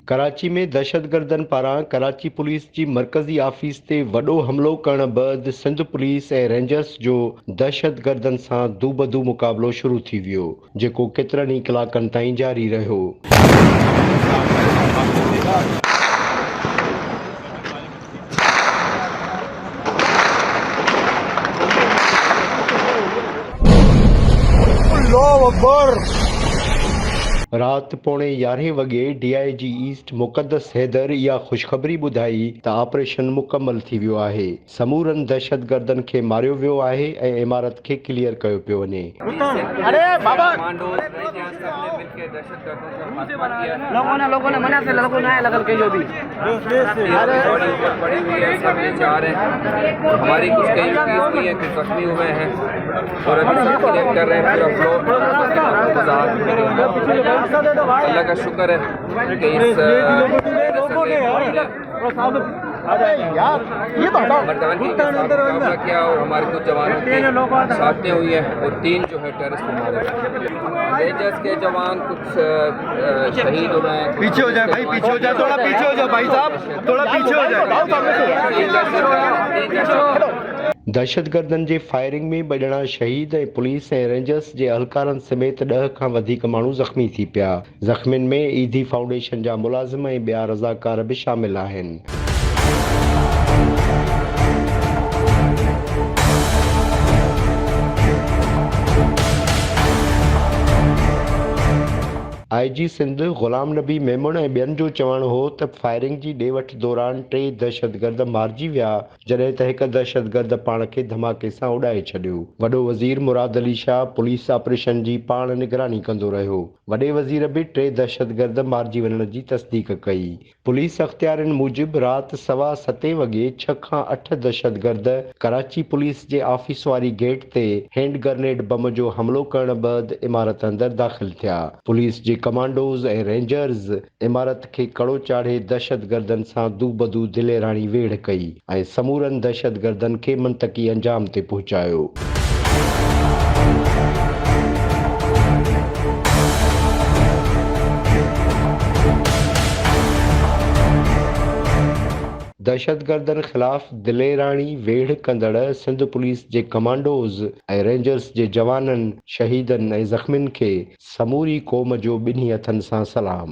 कराची में दहशतगर्दन पारां कराची पुलिस जी मरकज़ी आफिस ते वॾो हमलो करण बैदि सिंध पुलिस ऐं रेंजर्स जो दहशतगर्दन सां दू-बदू मुक़ाबिलो शुरू थी वियो, जेको केतिरनि ई कलाकनि ताईं जारी रहियो। रात पौणे 11 वॻे DIG ईस्ट मुक़दस हैदर इहा ख़ुशख़बरी ॿुधाई त ऑपरेशन मुकमल थी वियो आहे। समूरनि दहशतगर्दनि खे मारियो वियो आहे ऐं इमारत खे क्लियर कयो पियो वञे। लोगों ने मना से लड़कों ने लगल के जो भी पड़ी हुई है, सब जा रहे हैं। हमारी कुछ कई हुई है, कुछ जख्मी हुए हैं और अभी सब क्लियर कर रहे हैं पूरा फ्लोर। अल्लाह का शुक्र है कि इस मर्दान की मुकाबला किया और हमारे कुछ जवानों की साथें हुई है और 3 जो है टेररिस्ट मारे। रेंजर्स के जवान कुछ शहीद हो गए हैं। पीछे हो जाए भाई, पीछे हो जाए, थोड़ा पीछे हो जाए भाई साहब, थोड़ा पीछे हो जाए। दहशतगर्दनि जे फायरिंग में 2 ॼणा शहीद ऐं पुलिस ऐं रेंजर्स जे अहलकारनि समेत 10 खां वधीक माण्हू ज़ख़्मी थी पिया। ज़ख़्मियुनि में ईदी फाउंडेशन जा मुलाज़िम ऐं ॿिया रज़ाकार बि शामिल आहिनि। IG सिंध ग़ुलाम नबी मेमन ऐं ॿियनि जो चवणु हो त फायरिंग जी ॾे वठि दौरान 3 दहशतगर्द मारिजी विया, जॾहिं त हिकु दहशतगर्द पाण खे धमाके सां उॾाए छॾियो। वॾो वज़ीर मुराद अली शाह पुलिस ऑपरेशन जी पाण निगरानी कंदो रहियो। वॾे वज़ीर बि 3 दहशतगर्द मारिजी वञण जी तस्दीक कई। पुलिस अख़्तियारनि मूजिबि राति 7:15 वॻे 6 खां 8 दहशतगर्द कराची पुलिस जे ऑफिस वारी गेट ते हैंड ग्रेनेड बम जो हमलो करण बैदि इमारत अंदरि दाख़िल थिया। पुलिस जे कमांडोज़ ऐं रेंजर्स इमारत खे कड़ो चाढ़े दहशतगर्दनि सां दू-बदू दिलेराणी वेढ़ कई ऐं समूरनि दहशतगर्दनि खे मंतकी अंजाम ते पहुचायो। दहशतगर्दनि ख़िलाफ़ दिलेराणी वेढ़ कंदड़ सिंध पुलिस जे कमांडोज़ ऐं रेंजर्स जे जवाननि, शहीदनि ऐं ज़ख़्मियुनि खे समूरी क़ौम जो ॿिन्ही हथनि सां सलाम।